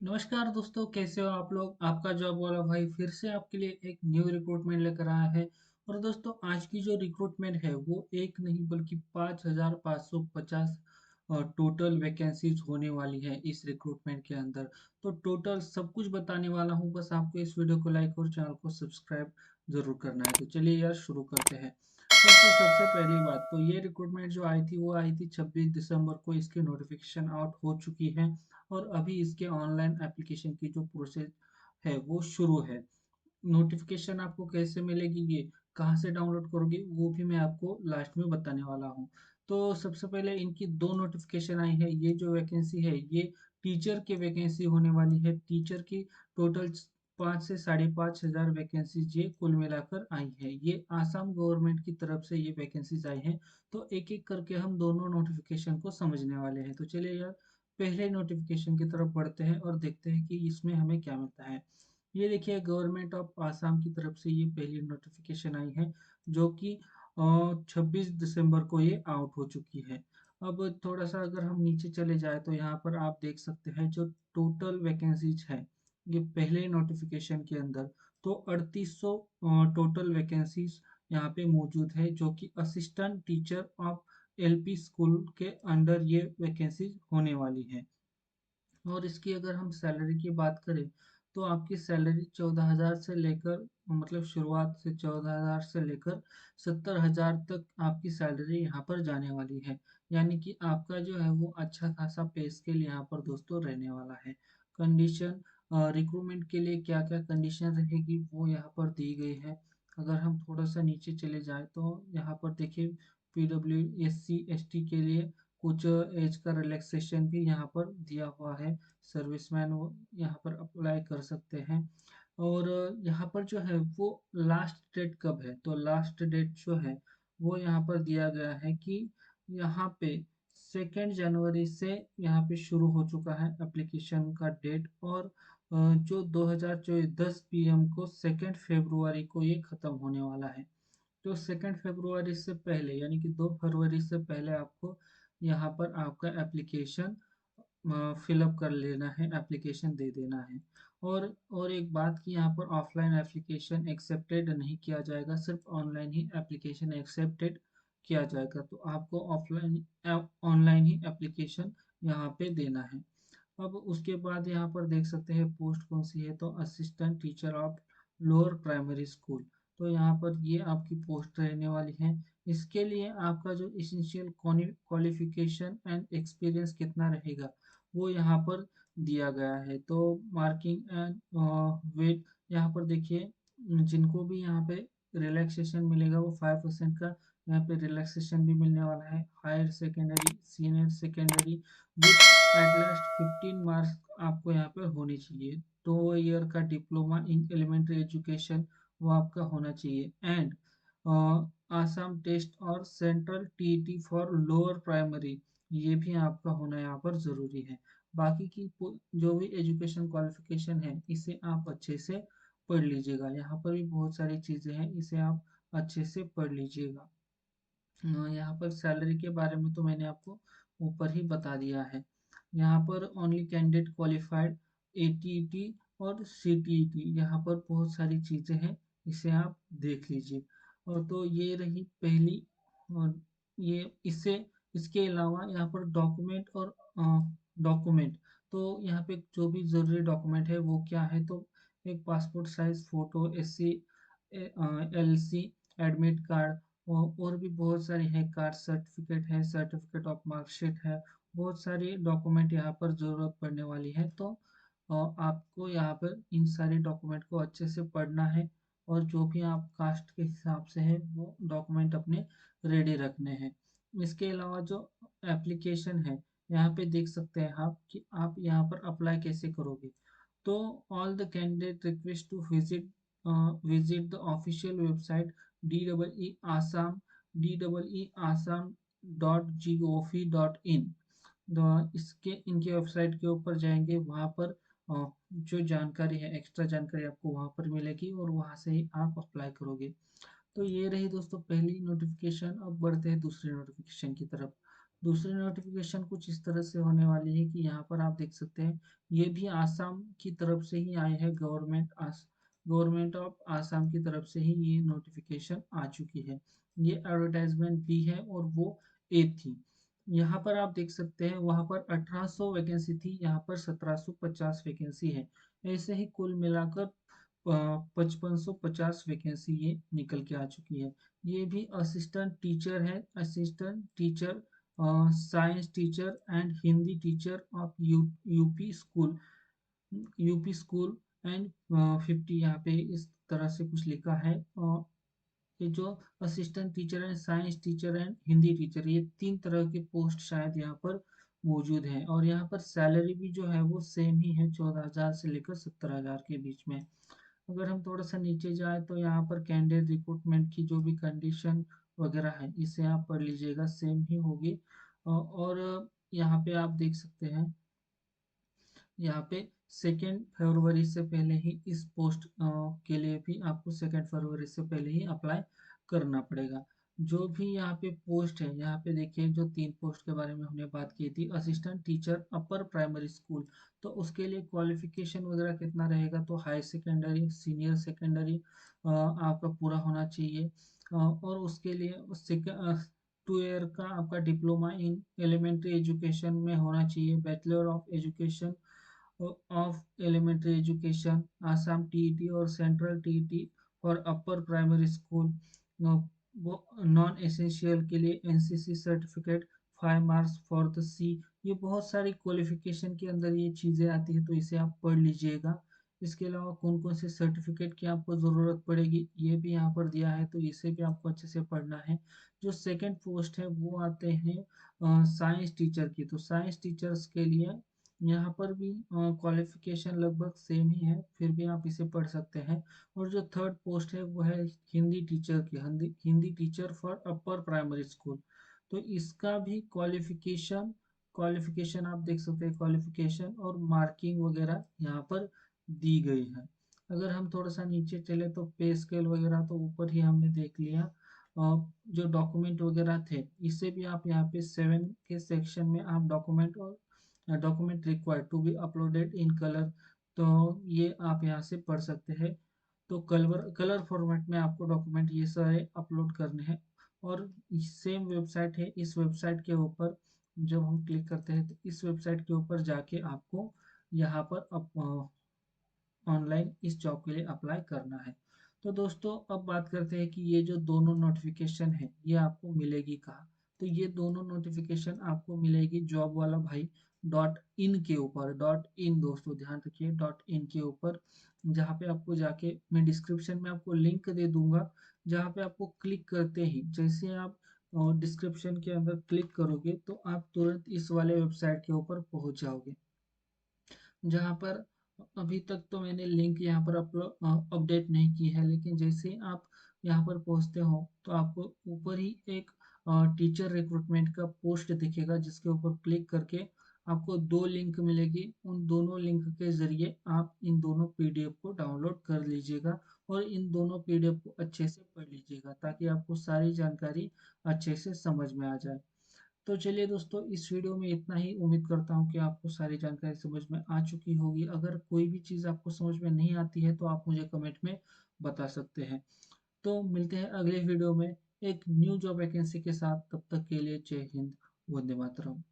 नमस्कार दोस्तों, कैसे हो आप लोग। आपका जॉब वाला भाई फिर से आपके लिए एक न्यू रिक्रूटमेंट लेकर आया है। और दोस्तों, आज की जो रिक्रूटमेंट है वो एक नहीं बल्कि 5,550 टोटल वैकेंसीज होने वाली है इस रिक्रूटमेंट के अंदर। तो टोटल सब कुछ बताने वाला हूँ, बस आपको इस वीडियो को लाइक और चैनल को सब्सक्राइब जरूर करना है। तो चलिए यार, शुरू करते हैं। दोस्तों, सबसे पहली बात तो ये रिक्रूटमेंट जो आई थी वो आई थी 26 दिसंबर को। इसकी नोटिफिकेशन आउट हो चुकी है और अभी इसके ऑनलाइन एप्लीकेशन की जो प्रोसेस है वो शुरू है। नोटिफिकेशन आपको कैसे मिलेगी, ये कहाँ से डाउनलोड करोगे, वो भी मैं आपको लास्ट में बताने वाला हूँ। तो सबसे पहले इनकी दो नोटिफिकेशन आई है। ये जो वैकेंसी है ये टीचर की वैकेंसी होने वाली है। टीचर की टोटल 5 से 5,500 वैकेंसीज ये कुल मिलाकर आई है। ये आसाम गवर्नमेंट की तरफ से ये वैकेंसीज आई हैं। तो एक एक करके हम दोनों नोटिफिकेशन को समझने वाले हैं। तो चलिए यार, पहले नोटिफिकेशन की तरफ बढ़ते हैं और देखते हैं कि इसमें हमें क्या मिलता है। ये देखिए, गवर्नमेंट ऑफ आसाम की तरफ से ये पहली नोटिफिकेशन आई है, जो कि 26 दिसंबर को ये आउट हो चुकी है। अब थोड़ा सा अगर हम नीचे चले जाए तो यहाँ पर आप देख सकते हैं जो टोटल वैकेंसीज है ये पहले नोटिफिकेशन के अंदर। तो 3800 टोटल वैकेंसीज यहाँ पे मौजूद है, जो कि assistant teacher of LP school के अंडर ये वैकेंसीज होने वाली है। और इसकी अगर हम सैलरी की बात करें तो आपकी सैलरी 14,000 से लेकर, मतलब शुरुआत से 14,000 से लेकर 70,000 तक आपकी सैलरी यहाँ पर जाने वाली है। यानी कि आपका जो है वो अच्छा खासा पे स्केल यहाँ पर दोस्तों रहने वाला है। कंडीशन, रिक्रूटमेंट के लिए क्या क्या कंडीशन रहेगी वो यहाँ पर दी गई है। अगर हम थोड़ा सा नीचे चले जाए तो यहाँ पर देखिए, PWSC ST के लिए कुछ एज का रिलैक्सेशन भी यहाँ पर दिया हुआ है। सर्विसमैन वो यहाँ पर अप्लाई कर सकते हैं। और यहाँ पर जो है वो लास्ट डेट कब है, तो लास्ट डेट जो है वो यहाँ पर दिया गया है कि यहाँ पे 2 जनवरी से यहाँ पे शुरू हो चुका है एप्लीकेशन का डेट। और जो 2024 10 PM को 2 फरवरी को ये ख़त्म होने वाला है। तो 2 फरवरी से पहले, यानी कि 2 फरवरी से पहले आपको यहाँ पर आपका एप्लीकेशन फिलअप कर लेना है, एप्लीकेशन दे देना है। और एक बात कि यहाँ पर ऑफलाइन एप्लीकेशन एक्सेप्टेड नहीं किया जाएगा, सिर्फ ऑनलाइन ही एप्लीकेशन एक्सेप्टेड किया जाएगा। तो आपको ऑफलाइन ऑनलाइन ही एप्लीकेशन यहाँ पे देना है। अब उसके बाद यहाँ पर देख सकते हैं पोस्ट कौन सी है, तो assistant teacher of lower primary school. तो यहाँ पर ये आपकी पोस्ट रहने वाली है। इसके लिए आपका जो इसेंशियल क्वालिफिकेशन एंड एक्सपीरियंस कितना रहेगा वो यहाँ पर दिया गया है। तो मार्किंग एंड वेट, यहाँ पर देखिए, जिनको भी यहाँ पे रिलैक्सेशन मिलेगा वो 5% का यहाँ पे रिलैक्सेशन भी मिलने वाला है। Higher secondary, senior secondary with at last 15 marks आपको यहाँ पर होने चाहिए। 2 ईयर का डिप्लोमा इन एलिमेंट्री एजुकेशन वो आपका होना चाहिए। एंड आसाम टेस्ट और central TET for lower primary, ये भी आपका होना यहाँ पर ज़रूरी है। बाकी की जो भी एजुकेशन क्वालिफिकेशन है इसे आप अच्छे से पढ़ लीजिएगा। यहाँ पर भी बहुत सारी चीज़ें हैं, इसे आप अच्छे से पढ़ लीजिएगा। यहाँ पर सैलरी के बारे में तो मैंने आपको ऊपर ही बता दिया है। यहाँ पर ओनली कैंडिडेट क्वालिफाइड एटीईटी और सीटीईटी, यहाँ पर बहुत सारी चीज़ें हैं, इसे आप देख लीजिए। और तो ये रही पहली। और ये इससे इसके अलावा यहाँ पर डॉक्यूमेंट और डॉक्यूमेंट, तो यहाँ पे जो भी ज़रूरी डॉक्यूमेंट है वो क्या है, तो एक passport size photo, SC LC admit card, और भी बहुत सारी है, कास्ट सर्टिफिकेट है, सर्टिफिकेट ऑफ मार्कशीट है। बहुत सारी डॉक्यूमेंट यहाँ पर ज़रूरत पड़ने वाली है। तो आपको यहाँ पर इन सारे डॉक्यूमेंट को अच्छे से पढ़ना है। और जो भी आप कास्ट के हिसाब से है वो डॉक्यूमेंट अपने रेडी रखने हैं। इसके अलावा जो एप्लीकेशन है, यहाँ पे देख सकते हैं आप कि आप यहाँ पर अप्लाई कैसे करोगे। तो all the candidate request to visit the official website DEE Assam.gov.in। इसके इनके वेबसाइट के ऊपर जाएंगे, वहाँ पर जो जानकारी है, एक्स्ट्रा जानकारी आपको वहाँ पर मिलेगी और वहाँ से ही आप अप्लाई करोगे। तो ये रही दोस्तों पहली नोटिफिकेशन। अब बढ़ते हैं दूसरी नोटिफिकेशन की तरफ। दूसरी नोटिफिकेशन कुछ इस तरह से होने वाली है कि यहाँ पर आप देख सकते हैं, ये भी आसाम की तरफ से ही आए हैं, गवर्नमेंट ऑफ आसाम की तरफ से ही ये नोटिफिकेशन आ चुकी है। ये एडवर्टाइजमेंट भी है और वो ए थी। यहाँ पर आप देख सकते हैं, वहाँ पर 1800 वैकेंसी थी, यहाँ पर 1750 वैकेंसी है। ऐसे ही कुल मिलाकर 5550 वैकेंसी ये निकल के आ चुकी है। ये भी असिस्टेंट टीचर है, assistant teacher, science teacher and Hindi teacher of UP school, UP school and 50, यहाँ पे इस तरह से कुछ लिखा है। ये जो असिस्टेंट टीचर है, science teacher and Hindi teacher, ये 3 तरह के पोस्ट शायद यहाँ पर मौजूद हैं। और यहाँ पर सैलरी भी जो है वो सेम ही है, 14,000 से लेकर 17,000 के बीच में। अगर हम थोड़ा सा नीचे जाए तो यहाँ पर कैंडिडेट रिक्रूटमेंट की जो भी कंडीशन वगैरह है, इसे आप पढ़ लीजिएगा, सेम ही होगी। और यहाँ पे आप देख सकते हैं, यहाँ पे 2 फरवरी से पहले ही इस पोस्ट के लिए भी आपको 2 फरवरी से पहले ही अप्लाई करना पड़ेगा। जो भी यहाँ पे पोस्ट है, यहाँ पे देखिए जो 3 पोस्ट के बारे में हमने बात की थी, असिस्टेंट टीचर अपर प्राइमरी स्कूल, तो उसके लिए क्वालिफिकेशन वगैरह कितना रहेगा, तो हाई सेकेंडरी, सीनियर सेकेंडरी आपका पूरा होना चाहिए। और उसके लिए 2 ईयर का आपका डिप्लोमा इन एलिमेंट्री एजुकेशन में होना चाहिए, bachelor of education of elementary education, Assam TET और central TET for upper primary school. वो नॉन एसेंशियल के लिए NCC certificate, 5 marks for the C. ये बहुत सारी क्वालिफिकेशन के अंदर ये चीज़ें आती है, तो इसे आप पढ़ लीजिएगा। इसके अलावा कौन कौन से सर्टिफिकेट की आपको ज़रूरत पड़ेगी, ये भी यहाँ पर दिया है, तो इसे भी आपको अच्छे से पढ़ना है। जो सेकंड पोस्ट है वो आते हैं साइंस टीचर की, तो साइंस टीचर्स के लिए यहाँ पर भी क्वालिफिकेशन लगभग सेम ही है, फिर भी आप इसे पढ़ सकते हैं। और जो थर्ड पोस्ट है वो है हिंदी टीचर की, Hindi teacher for upper primary school, तो इसका भी क्वालिफिकेशन आप देख सकते हैं, क्वालिफिकेशन और मार्किंग वगैरह यहाँ पर दी गई है। अगर हम थोड़ा सा नीचे चले तो पे स्केल वगैरह तो ऊपर ही हमने देख लिया। जो डॉक्यूमेंट वगैरह थे, इसे भी आप यहाँ पे 7 के सेक्शन में आप document required to be uploaded in colour, तो ये आप यहाँ से पढ़ सकते हैं। तो कलर फॉर्मेट में आपको डॉक्यूमेंट ये सारे अपलोड करने हैं। और सेम वेबसाइट है, इस वेबसाइट के ऊपर जब हम क्लिक करते हैं तो इस वेबसाइट के ऊपर जाके आपको यहाँ पर ऑनलाइन इस जॉब के लिए अप्लाई करना है। तो दोस्तों अब बात करते हैं कि ये जो दोनों नोटिफिकेशन है ये आपको मिलेगी कहाँ। तो ये दोनों नोटिफिकेशन आपको मिलेगी जॉब वाला भाई .in के ऊपर, .in दोस्तों ध्यान रखिए, .in के ऊपर, जहाँ पे आपको जाके मैं डिस्क्रिप्शन में आपको लिंक दे दूंगा, जहाँ पे आपको क्लिक करते ही जैसे आप डिस्क्रिप्शन के अंदर क्लिक करोगे तो आप तुरंत इस वाले वेबसाइट के ऊपर पहुंच जाओगे, जहाँ पर अभी तक तो मैंने लिंक यहाँ पर अपडेट नहीं की है, लेकिन जैसे ही आप यहाँ पर पहुँचते हो तो आपको ऊपर ही एक टीचर रिक्रूटमेंट का पोस्ट दिखेगा, जिसके ऊपर क्लिक करके आपको 2 लिंक मिलेगी। उन दोनों लिंक के जरिए आप इन दोनों पीडीएफ को डाउनलोड कर लीजिएगा और इन दोनों पीडीएफ को अच्छे से पढ़ लीजिएगा, ताकि आपको सारी जानकारी अच्छे से समझ में आ जाए। तो चलिए दोस्तों, इस वीडियो में इतना ही। उम्मीद करता हूँ कि आपको सारी जानकारी समझ में आ चुकी होगी। अगर कोई भी चीज़ आपको समझ में नहीं आती है तो आप मुझे कमेंट में बता सकते हैं। तो मिलते हैं अगले वीडियो में एक न्यू जॉब वैकेंसी के साथ। तब तक के लिए जय हिंद, वंदे मातरम।